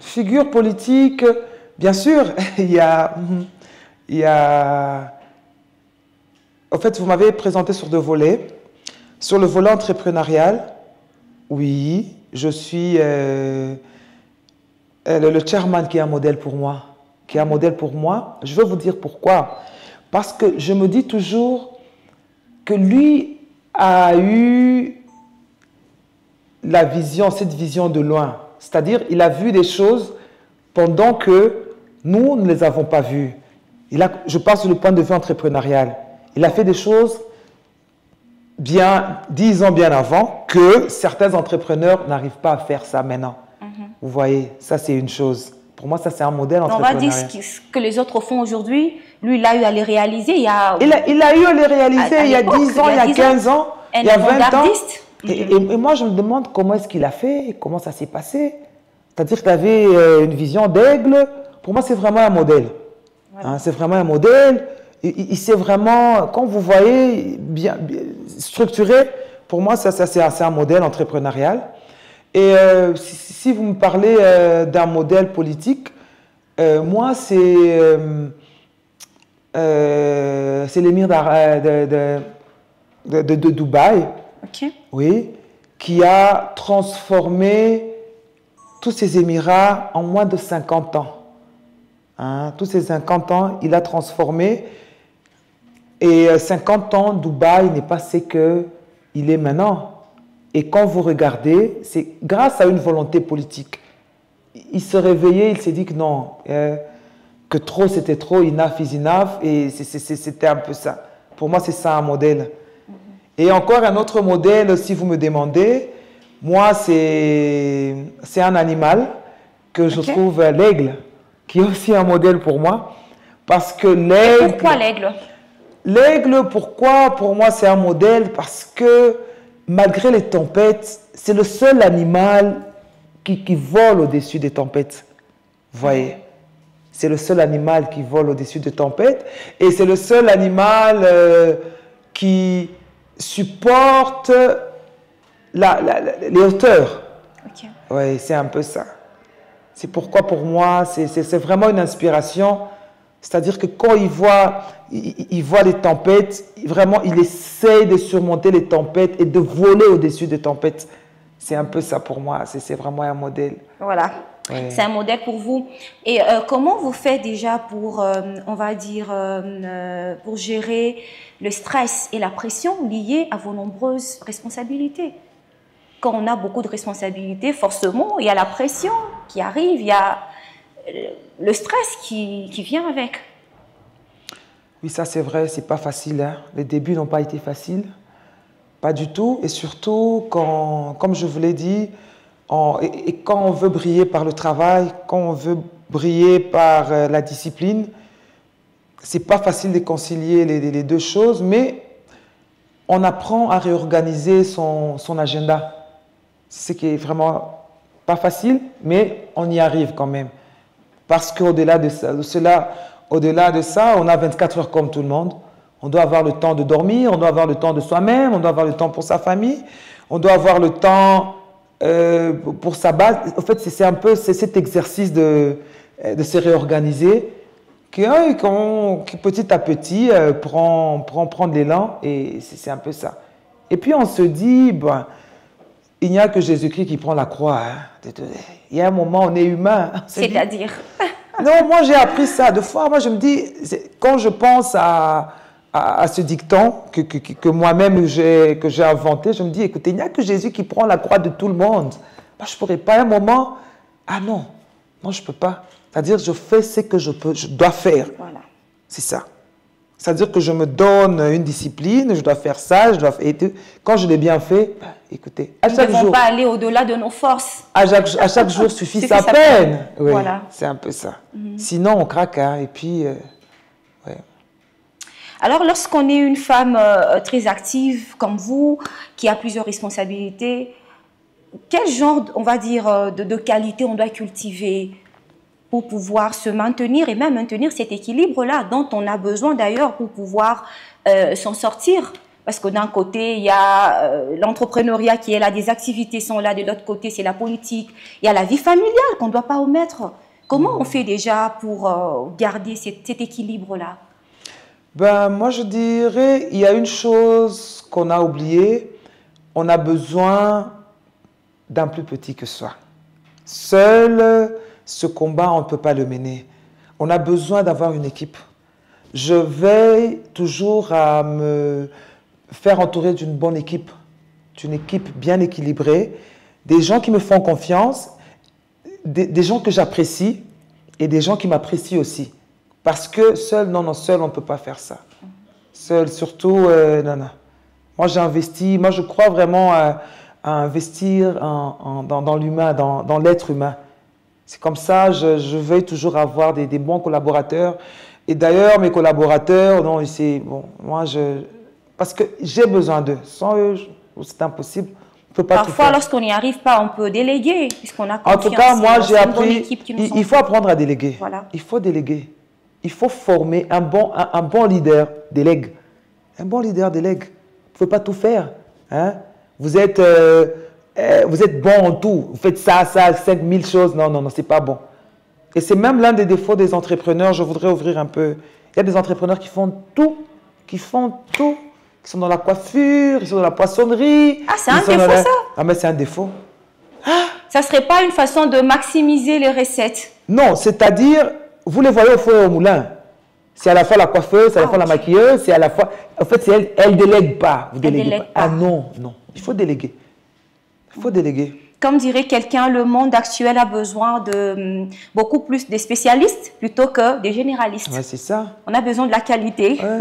C: Figure politique, bien sûr, il y a... En fait, vous m'avez présenté sur deux volets. Sur le volet entrepreneurial, oui, je suis le chairman qui est un modèle pour moi. Qui est un modèle pour moi. Je vais vous dire pourquoi. Parce que je me dis toujours que lui a eu la vision, cette vision de loin. C'est-à-dire, il a vu des choses pendant que nous ne les avons pas vues. Je parle sur le point de vue entrepreneurial. Il a fait des choses bien, 10 ans bien avant, que certains entrepreneurs n'arrivent pas à faire ça maintenant. Vous voyez, ça c'est une chose. Pour moi, ça c'est un modèle entrepreneurial.
B: On va dire ce que les autres font aujourd'hui, lui, il a eu à les réaliser il y a...
C: Il a eu à les réaliser il y a 10 ans, il y a 15 ans, il y a 20 ans. Et moi, je me demande comment est-ce qu'il a fait, comment ça s'est passé. C'est-à-dire qu'il avait une vision d'aigle. Pour moi, c'est vraiment un modèle. Voilà. Hein, c'est vraiment un modèle. Il s'est vraiment, quand vous voyez, bien structuré. Pour moi, ça c'est un modèle entrepreneurial. Et si vous me parlez d'un modèle politique, moi, c'est l'émir de Dubaï, oui, qui a transformé tous ces Émirats en moins de 50 ans. Hein, tous ces 50 ans, il a transformé. Et 50 ans, Dubaï n'est pas ce qu'il est maintenant. Et quand vous regardez, c'est grâce à une volonté politique. Il se réveillait, il s'est dit que non, que trop c'était trop, enough is enough, et c'était un peu ça. Pour moi, c'est ça un modèle. Et encore un autre modèle, si vous me demandez, moi, c'est un animal que je trouve l'aigle, qui est aussi un modèle pour moi. Parce que l'aigle...
B: Pourquoi l'aigle?
C: L'aigle, pourquoi pour moi c'est un modèle? Parce que malgré les tempêtes, c'est le seul animal qui vole au-dessus des tempêtes. Vous voyez? C'est le seul animal qui vole au-dessus des tempêtes. Et c'est le seul animal qui supporte les hauteurs. Oui, c'est un peu ça. C'est pourquoi pour moi, c'est vraiment une inspiration. C'est-à-dire que quand il voit les tempêtes, vraiment, il essaie de surmonter les tempêtes et de voler au-dessus des tempêtes. C'est un peu ça pour moi. C'est vraiment un modèle.
B: Voilà. Ouais. C'est un modèle pour vous. Et comment vous faites déjà pour, on va dire, pour gérer le stress et la pression liés à vos nombreuses responsabilités? Quand on a beaucoup de responsabilités, forcément, il y a la pression qui arrive, il y a le stress qui vient avec.
C: Oui, ça c'est vrai, c'est pas facile. Hein. Les débuts n'ont pas été faciles, pas du tout. Et surtout, comme je vous l'ai dit, et quand on veut briller par le travail, quand on veut briller par la discipline, c'est pas facile de concilier les deux choses, mais on apprend à réorganiser son agenda. C'est ce qui est vraiment pas facile, mais on y arrive quand même. Parce qu'au-delà de ça, on a 24 heures comme tout le monde. On doit avoir le temps de dormir, on doit avoir le temps de soi-même, on doit avoir le temps pour sa famille, on doit avoir le temps pour sa base. En fait, c'est un peu cet exercice de se réorganiser qui petit à petit prend de l'élan, et c'est un peu ça. Et puis on se dit, ben, il n'y a que Jésus-Christ qui prend la croix. Hein. Il y a un moment, on est humain.
B: C'est-à-dire?
C: Non, moi j'ai appris ça. Deux fois, moi je me dis, quand je pense à ce dicton que moi-même j'ai inventé, je me dis, écoutez, il n'y a que Jésus qui prend la croix de tout le monde. Moi, je ne pourrais pas à un moment, ah non, moi je ne peux pas. C'est-à-dire, je fais ce que je dois faire.
B: Voilà.
C: C'est ça. C'est-à-dire que je me donne une discipline, je dois faire ça, et quand je l'ai bien fait, écoutez, à chaque jour...
B: Nous ne devons pas aller au-delà de nos forces.
C: À chaque jour suffit sa peine. Oui,
B: voilà.
C: C'est un peu ça. Sinon, on craque, hein, et puis... ouais.
B: Alors, lorsqu'on est une femme très active comme vous, qui a plusieurs responsabilités, quel genre, on va dire, de qualité on doit cultiver pour pouvoir se maintenir et même maintenir cet équilibre-là dont on a besoin d'ailleurs pour pouvoir s'en sortir? Parce que d'un côté, il y a l'entrepreneuriat qui est là, des activités sont là, de l'autre côté, c'est la politique. Il y a la vie familiale qu'on ne doit pas omettre. Comment on fait déjà pour garder cet équilibre-là?
C: Ben, moi, je dirais, il y a une chose qu'on a oubliée. On a besoin d'un plus petit que soi. Seul, ce combat, on ne peut pas le mener. On a besoin d'avoir une équipe. Je veille toujours à me faire entourer d'une bonne équipe, d'une équipe bien équilibrée, des gens qui me font confiance, des gens que j'apprécie et des gens qui m'apprécient aussi. Parce que seul, non, seul, on ne peut pas faire ça. Seul, surtout, non, non. Moi, j'ai investi, moi, je crois vraiment à investir dans l'humain, dans l'être humain. C'est comme ça, je veux toujours avoir des bons collaborateurs. Et d'ailleurs, mes collaborateurs, non, c'est bon, moi, parce que j'ai besoin d'eux. Sans eux, c'est impossible. On peut pas tout
B: Parfois,
C: faire.
B: lorsqu'on n'y arrive pas, on peut déléguer, puisqu'on a
C: En
B: confiance.
C: tout cas, moi, j'ai
B: C'est une bonne
C: appris,
B: équipe qui nous
C: il faut apprendre à déléguer.
B: Voilà.
C: Il faut déléguer. Il faut former un bon leader, délègue. Un bon leader délègue. Vous ne pouvez pas tout faire. Hein? Vous êtes bon en tout. Vous faites ça, 5000 choses. Non, non, non, c'est pas bon. Et c'est même l'un des défauts des entrepreneurs. Je voudrais ouvrir un peu. Il y a des entrepreneurs qui font tout, qui sont dans la coiffure, ils sont dans la poissonnerie.
B: Ah, c'est un défaut, ça?
C: Ah, mais c'est un défaut.
B: Ça ne serait pas une façon de maximiser les recettes?
C: Non, c'est-à-dire, vous les voyez au four et au moulin. C'est à la fois la coiffeuse, c'est à la fois la maquilleuse, c'est à la fois... En fait, c'est elle ne délègue pas. Vous déléguez pas. Ah non, non. Il faut déléguer. Il faut déléguer.
B: Comme dirait quelqu'un, le monde actuel a besoin de beaucoup plus de spécialistes plutôt que des généralistes.
C: Ouais, c'est ça.
B: On a besoin de la qualité.
C: Ouais.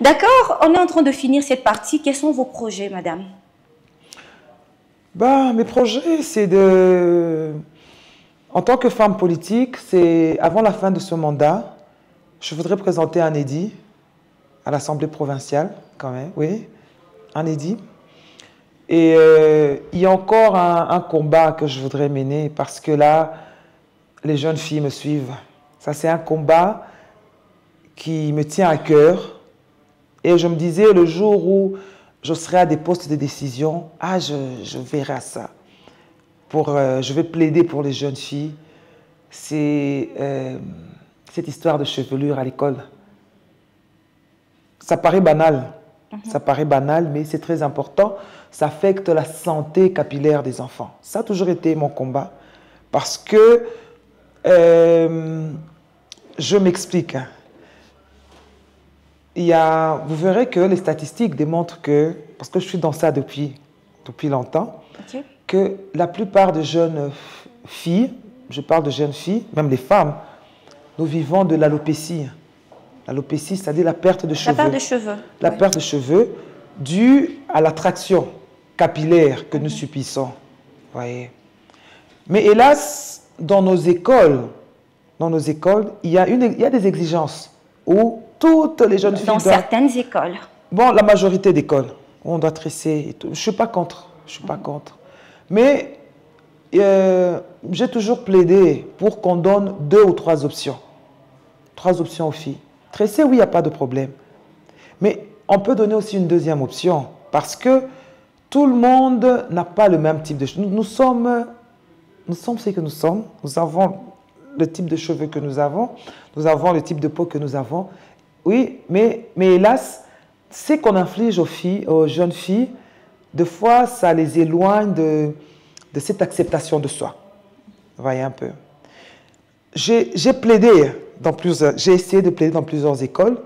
B: D'accord, on est en train de finir cette partie. Quels sont vos projets, madame?
C: Bah, mes projets, c'est de... En tant que femme politique, c'est avant la fin de ce mandat, je voudrais présenter un édit à l'Assemblée provinciale, quand même, oui, un édit. Et il y a encore un combat que je voudrais mener parce que là, les jeunes filles me suivent. Ça, c'est un combat qui me tient à cœur. Et je me disais, le jour où je serai à des postes de décision, ah, je verrai à ça. Je vais plaider pour les jeunes filles. C'est cette histoire de chevelure à l'école. Ça paraît banal. Ça paraît banal, mais c'est très important. Ça affecte la santé capillaire des enfants. Ça a toujours été mon combat. Parce que, je m'explique. Vous verrez que les statistiques démontrent que, parce que je suis dans ça depuis longtemps,
B: Okay.
C: que la plupart des jeunes filles, je parle de jeunes filles, même les femmes, nous vivons de l'alopécie. L'alopécie, c'est-à-dire la perte de cheveux.
B: La perte de cheveux.
C: La perte de cheveux due à l'attraction capillaire que nous subissons. Voyez. Mais hélas, dans nos écoles, il y a des exigences où toutes les jeunes filles...
B: Dans certaines écoles.
C: Bon, la majorité d'écoles, on doit tresser et tout. Je ne suis pas contre. Je suis pas contre. Mais j'ai toujours plaidé pour qu'on donne 2 ou 3 options. 3 options aux filles. Tresser, oui, il n'y a pas de problème. Mais on peut donner aussi une deuxième option parce que tout le monde n'a pas le même type de cheveux. Nous sommes ce que nous sommes. Nous avons le type de cheveux que nous avons. Nous avons le type de peau que nous avons. Oui, mais hélas, ce qu'on inflige aux jeunes filles, des fois, ça les éloigne de cette acceptation de soi. Vous voyez un peu. J'ai essayé de plaider dans plusieurs écoles.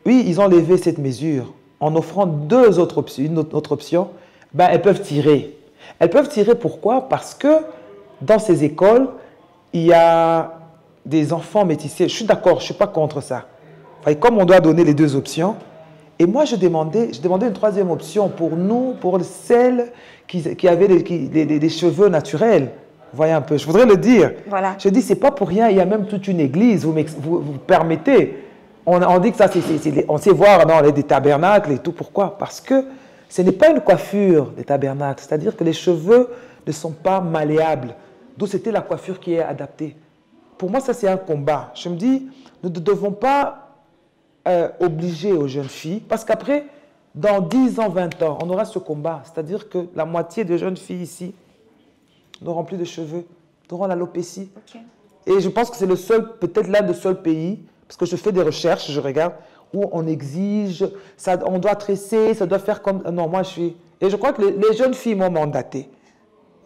C: Oui, ils ont levé cette mesure en offrant 2 autres options. Une autre option, ben, elles peuvent tirer. Elles peuvent tirer pourquoi? Parce que dans ces écoles, il y a des enfants métissés. Je suis d'accord, je ne suis pas contre ça. Et comme on doit donner les 2 options, et moi je demandais une 3e option pour nous, pour celles qui avaient des cheveux naturels. Vous voyez un peu, je voudrais le dire.
B: Voilà.
C: Je dis, c'est pas pour rien, il y a même toute une église, vous permettez. On dit que ça, on sait voir dans des tabernacles et tout. Pourquoi? Parce que ce n'est pas une coiffure des tabernacles, c'est-à-dire que les cheveux ne sont pas malléables. D'où c'était la coiffure qui est adaptée. Pour moi, ça c'est un combat. Je me dis, nous ne devons pas obliger aux jeunes filles, parce qu'après, dans 10 ans, 20 ans, on aura ce combat. C'est-à-dire que la moitié des jeunes filles ici n'auront plus de cheveux, n'auront l'alopécie.
B: Okay.
C: Et je pense que c'est peut-être l'un des seuls pays, parce que je fais des recherches, je regarde, où on exige, on doit tresser, ça doit faire comme... Non, moi je suis... Et je crois que les jeunes filles m'ont mandaté.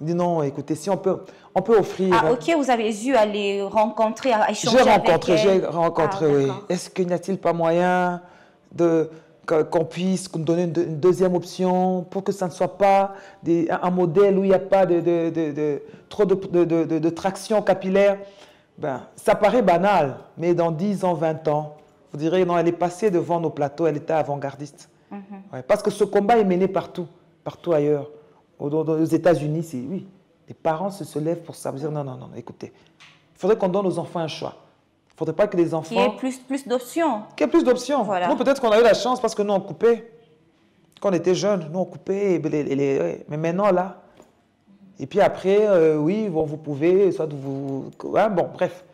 C: Ils disent non, écoutez, si on peut offrir...
B: Ah, ok, vous avez dû aller rencontrer, à échanger avec elle.
C: J'ai rencontré, oui.
B: D'accord.
C: Est-ce qu'il n'y a-t-il pas moyen qu'on puisse nous donner une 2e option pour que ça ne soit pas un modèle où il n'y a pas trop de traction capillaire? Ben, ça paraît banal, mais dans 10 ans, 20 ans, Vous direz, non, elle est passée devant nos plateaux, elle était avant-gardiste. Ouais, parce que ce combat est mené partout, partout ailleurs. Aux États-Unis, c'est oui. Les parents se lèvent pour ça, dire non, non, non, écoutez, il faudrait qu'on donne aux enfants un choix. Il ne faudrait pas que les enfants...
B: Qu'il y ait plus d'options.
C: Qu'il y ait plus d'options.
B: Voilà.
C: Nous, peut-être qu'on a eu la chance parce que nous, on coupait. Quand on était jeunes, nous, on coupait. Mais maintenant, là... Et puis après, oui, bon, vous pouvez, soit vous... Hein, bon, bref.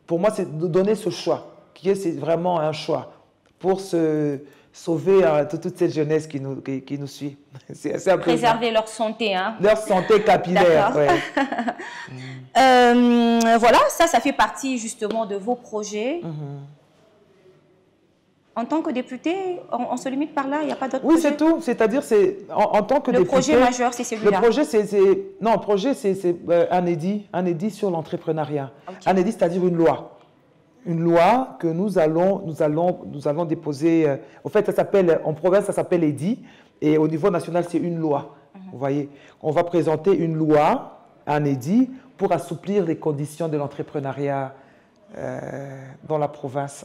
C: Pour moi, c'est de donner ce choix, c'est vraiment un choix pour se sauver toute cette jeunesse qui nous suit. C'est un peu
B: Préserver leur santé. Hein.
C: Leur santé capillaire, ouais.
B: Voilà, ça fait partie justement de vos projets. En tant que député, on se limite par là, il n'y a pas d'autre projet?
C: Oui, c'est tout. C'est-à-dire, en tant que député...
B: Le projet majeur, c'est celui-là.
C: Le projet, non, le projet, c'est un édit sur l'entrepreneuriat. Okay. Un édit, c'est-à-dire une loi. Une loi que nous allons déposer. En fait, ça s'appelle, en province, ça s'appelle édit. Et au niveau national, c'est une loi. Vous voyez, on va présenter une loi, un édit, pour assouplir les conditions de l'entrepreneuriat dans la province.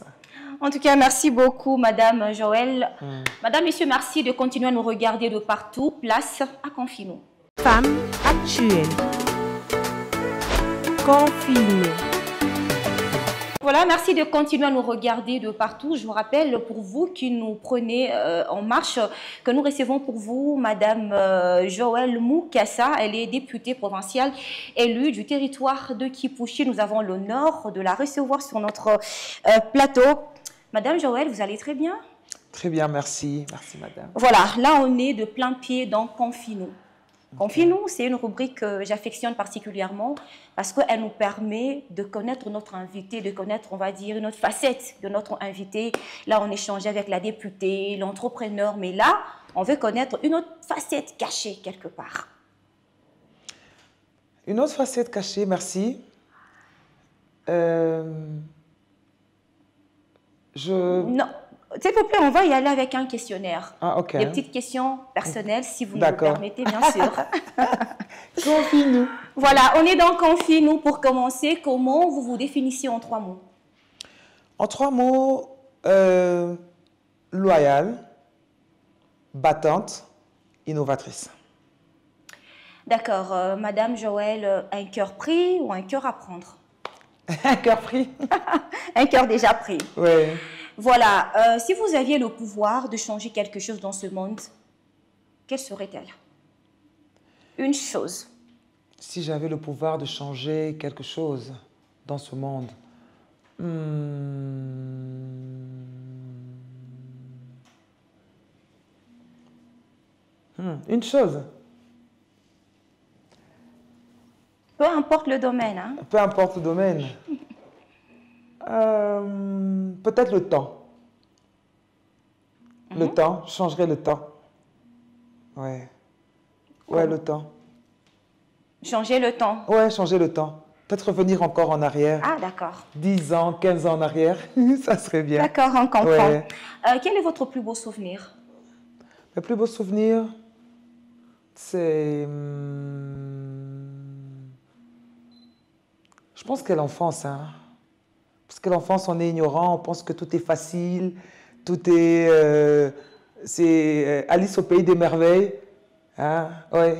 B: En tout cas, merci beaucoup, Madame Joëlle. Madame, Messieurs, merci de continuer à nous regarder de partout. Place à Confinou.
A: Femmes actuelles. Confinou.
B: Voilà, merci de continuer à nous regarder de partout. Je vous rappelle, pour vous qui nous prenez en marche, que nous recevons pour vous Madame Joëlle Moukassa. Elle est députée provinciale élue du territoire de Kipushi. Nous avons l'honneur de la recevoir sur notre plateau. Madame Joëlle, vous allez très bien?
C: Très bien, merci. Merci, madame.
B: Voilà, là, on est de plein pied dans Confinou. Confinou, c'est une rubrique que j'affectionne particulièrement parce qu'elle nous permet de connaître notre invité, de connaître, on va dire, une autre facette de notre invité. Là, on échangeait avec la députée, l'entrepreneur, mais là, on veut connaître une autre facette cachée quelque part.
C: Une autre facette cachée, merci.
B: Non, s'il vous plaît, on va y aller avec un questionnaire.
C: Ah, ok.
B: Des petites questions personnelles, si vous me le permettez, bien sûr.
C: Confinou.
B: Voilà, on est dans Confinou. Pour commencer, comment vous vous définissez en 3 mots?
C: En 3 mots, loyale, battante, innovatrice.
B: D'accord. Madame Joëlle, un cœur pris ou un cœur à prendre?
C: Un cœur pris.
B: Un cœur déjà pris.
C: Oui.
B: Voilà. Si vous aviez le pouvoir de changer quelque chose dans ce monde, quelle serait-elle? Une chose.
C: Si j'avais le pouvoir de changer quelque chose dans ce monde, une chose.
B: Peu importe le domaine. Hein?
C: Peu importe le domaine. Peut-être le temps. Le temps, je changerais le temps. Ouais. Ouais, le temps.
B: Changer le temps?
C: Ouais, changer le temps. Peut-être revenir encore en arrière.
B: Ah, d'accord.
C: 10 ans, 15 ans en arrière, ça serait bien.
B: D'accord, on comprend.
C: Ouais.
B: Quel est votre plus beau souvenir?
C: Le plus beau souvenir, c'est... je pense que l'enfance, hein. Parce que l'enfance, on est ignorant, on pense que tout est facile, tout est... c'est Alice au pays des merveilles. Hein? Ouais.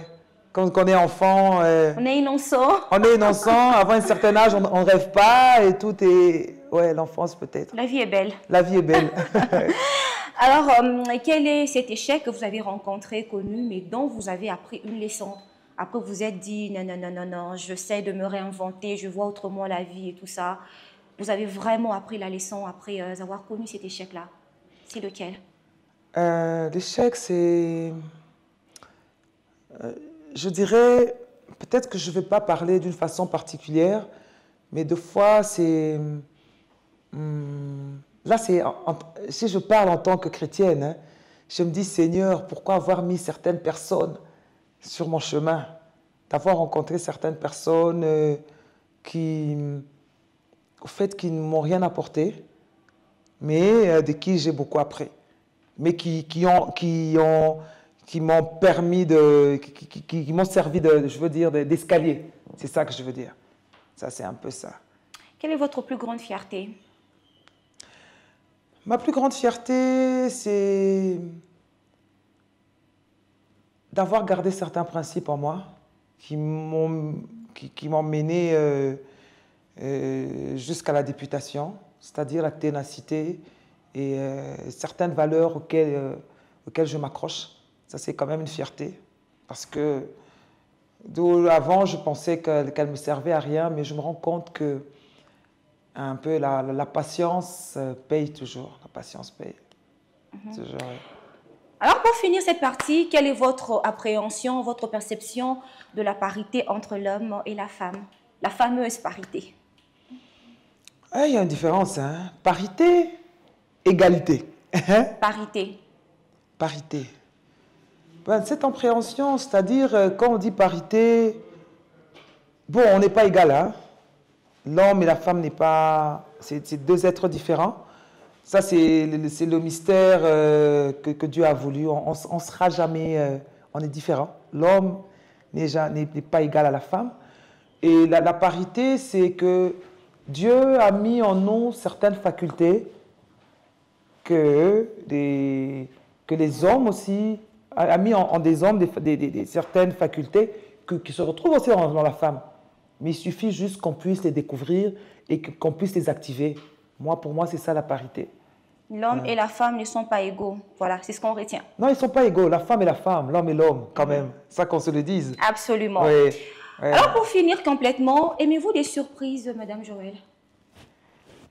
C: Quand on est enfant...
B: on est innocent.
C: On est innocent, avant un certain âge, on ne rêve pas et tout est... Ouais, l'enfance peut-être.
B: La vie est belle.
C: La vie est belle.
B: Alors, quel est cet échec que vous avez rencontré, connu, mais dont vous avez appris une leçon? Après, vous vous êtes dit, non, non, non, non, non, j'essaie de me réinventer, je vois autrement la vie et tout ça. Vous avez vraiment appris la leçon après avoir connu cet échec-là. C'est lequel?
C: L'échec, c'est... je dirais, peut-être que je ne vais pas parler d'une façon particulière, mais des fois, c'est... là, c'est... Si je parle en tant que chrétienne, hein, je me dis, Seigneur, pourquoi avoir mis certaines personnes sur mon chemin, d'avoir rencontré certaines personnes qui, au fait, qui ne m'ont rien apporté, mais de qui j'ai beaucoup appris, mais qui m'ont permis de, qui m'ont servi de, je veux dire, d'escalier. C'est ça que je veux dire. Ça, c'est un peu ça.
B: Quelle est votre plus grande fierté?
C: Ma plus grande fierté, c'est d'avoir gardé certains principes en moi qui m'ont mené jusqu'à la députation, c'est-à-dire la ténacité et certaines valeurs auxquelles je m'accroche. Ça, c'est quand même une fierté. Parce que avant, je pensais qu'elle me servait à rien, mais je me rends compte que un peu la patience paye toujours. La patience paye. Toujours, ouais.
B: Alors, pour finir cette partie, quelle est votre appréhension, votre perception de la parité entre l'homme et la femme? La fameuse parité.
C: Il y a une différence. Hein? Parité, égalité.
B: Parité.
C: Parité. Ben, cette appréhension, c'est-à-dire, quand on dit parité, bon, on n'est pas égal. Hein? L'homme et la femme n'est pas... C'est deux êtres différents. Ça, c'est le mystère que Dieu a voulu. On ne sera jamais... on est différent. L'homme n'est pas égal à la femme. Et la parité, c'est que Dieu a mis en nous certaines facultés que les hommes aussi... a mis en des hommes certaines facultés qui se retrouvent aussi dans la femme. Mais il suffit juste qu'on puisse les découvrir et qu'on puisse les activer. Pour moi, c'est ça la parité.
B: L'homme et la femme ne sont pas égaux. Voilà, c'est ce qu'on retient.
C: Non, ils ne sont pas égaux. La femme et la femme, l'homme et l'homme, quand même. Ça qu'on se le dise.
B: Absolument.
C: Oui.
B: Alors, pour finir complètement, aimez-vous des surprises, Madame Joëlle?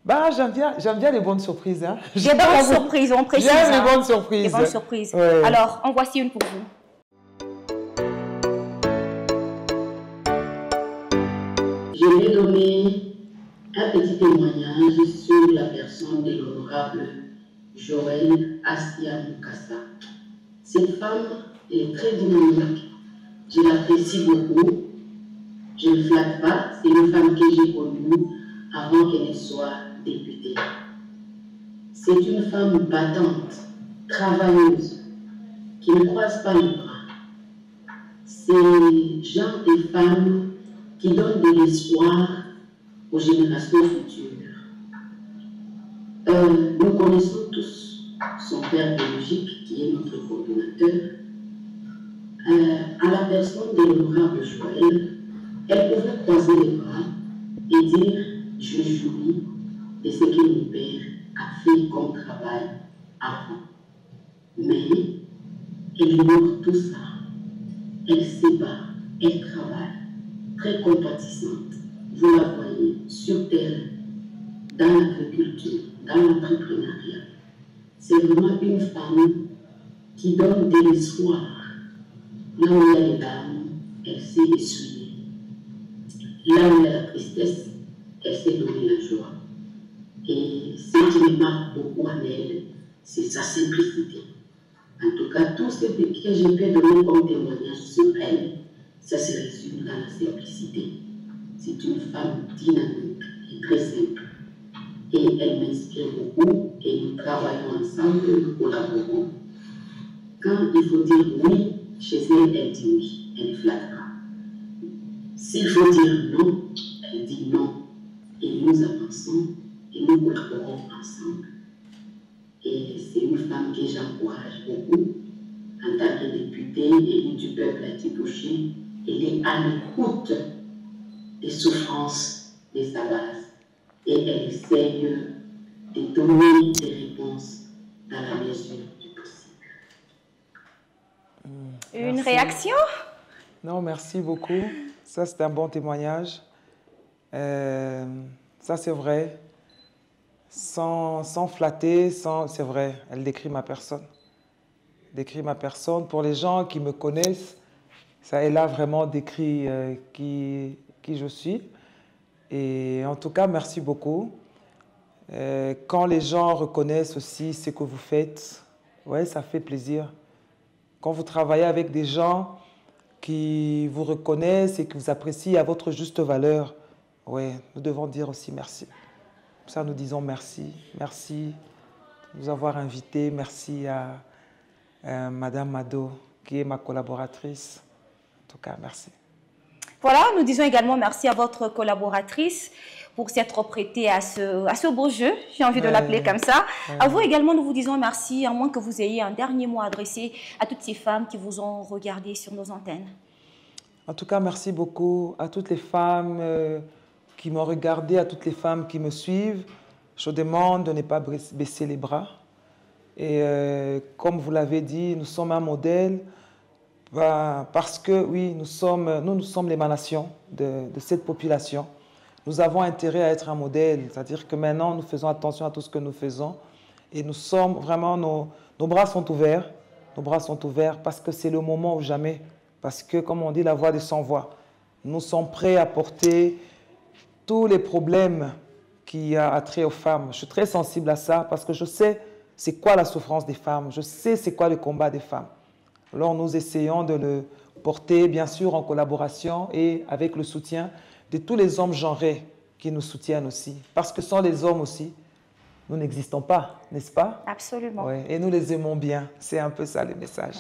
C: Ben, j'aime bien les bonnes surprises. Hein.
B: Des bonnes surprises, on précise.
C: J'aime les bonnes surprises.
B: Des bonnes surprises.
C: Ouais.
B: Alors, en voici une pour vous.
D: Je vais donner un petit témoignage sur la personne de l'honorable Joëlle Assia Mukasa. Cette femme est très dynamique. Je l'apprécie beaucoup. Je ne flatte pas. C'est une femme que j'ai connue avant qu'elle ne soit députée. C'est une femme battante, travailleuse, qui ne croise pas les bras. C'est le genre de femme qui donne de l'espoir aux générations futures. Nous connaissons tous son père biologique, qui est notre coordonnateur. À la personne de l'honorable Joëlle, elle pouvait croiser les bras et dire « Je jouis de ce que mon père a fait comme travail avant. » Mais elle ignore tout ça. Elle se bat, elle travaille, très compatissante. Vous la voyez sur terre, dans l'agriculture, dans l'entrepreneuriat. C'est vraiment une femme qui donne de l'espoir. Là où il y a les larmes, elle sait essuyer. Là où il y a la tristesse, elle sait donner la joie. Et ce qui me marque beaucoup en elle, c'est sa simplicité. En tout cas, tout ce que je peux donner comme témoignage sur elle, ça se résume dans la simplicité. C'est une femme dynamique et très simple. Et elle m'inspire beaucoup et nous travaillons ensemble, nous collaborons. Quand il faut dire oui, chez elle, elle dit oui, elle ne flatte pas. S'il faut dire non, elle dit non. Et nous avançons et nous collaborons ensemble. Et c'est une femme que j'encourage beaucoup. En tant que députée élue du peuple à Tibouché, elle est à l'écoute des souffrances de sa base. Et elle essaye de donner des réponses dans la mesure du possible.
B: Une réaction?
C: Non, merci beaucoup. Ça, c'est un bon témoignage. Ça, c'est vrai. Sans flatter, c'est vrai, elle décrit ma personne. Décrit ma personne. Pour les gens qui me connaissent, ça, elle a vraiment décrit qui je suis. Et en tout cas, merci beaucoup. Quand les gens reconnaissent aussi ce que vous faites, ouais, ça fait plaisir. Quand vous travaillez avec des gens qui vous reconnaissent et qui vous apprécient à votre juste valeur, ouais, nous devons dire aussi merci. Pour ça, nous disons merci. Merci de nous avoir invités. Merci à Madame Mado, qui est ma collaboratrice. En tout cas, merci.
B: Voilà, nous disons également merci à votre collaboratrice pour s'être prêté à ce beau jeu, j'ai envie de
C: Ouais.
B: l'appeler comme ça.
C: Ouais.
B: À vous également, nous vous disons merci, à moins que vous ayez un dernier mot à adresser à toutes ces femmes qui vous ont regardé sur nos antennes.
C: En tout cas, merci beaucoup à toutes les femmes qui m'ont regardé, à toutes les femmes qui me suivent. Je demande de ne pas baisser les bras. Et comme vous l'avez dit, nous sommes un modèle parce que, oui, nous sommes l'émanation de cette population. Nous avons intérêt à être un modèle, c'est-à-dire que maintenant, nous faisons attention à tout ce que nous faisons. Et nous sommes vraiment, nos bras sont ouverts. Nos bras sont ouverts parce que c'est le moment ou jamais. Parce que, comme on dit, la voix des sans-voix. Nous sommes prêts à porter tous les problèmes qui a trait aux femmes. Je suis très sensible à ça parce que je sais c'est quoi la souffrance des femmes. Je sais c'est quoi le combat des femmes. Alors nous essayons de le porter, bien sûr, en collaboration et avec le soutien de tous les hommes genrés qui nous soutiennent aussi. Parce que sans les hommes aussi, nous n'existons pas, n'est-ce pas?
B: Absolument.
C: Ouais, et nous les aimons bien. C'est un peu ça le message.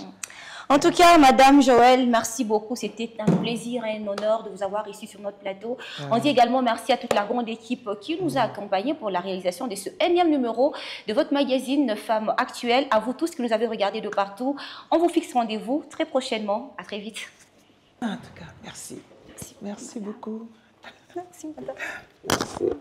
B: En tout cas, Madame Joëlle, merci beaucoup. C'était un plaisir et un honneur de vous avoir ici sur notre plateau. On dit également merci à toute la grande équipe qui nous a accompagnés pour la réalisation de ce énième numéro de votre magazine Femmes Actuelles. À vous tous qui nous avez regardés de partout, on vous fixe rendez-vous très prochainement. À très vite.
C: En tout cas, merci. Merci beaucoup.
B: Merci, Madame.
C: Merci.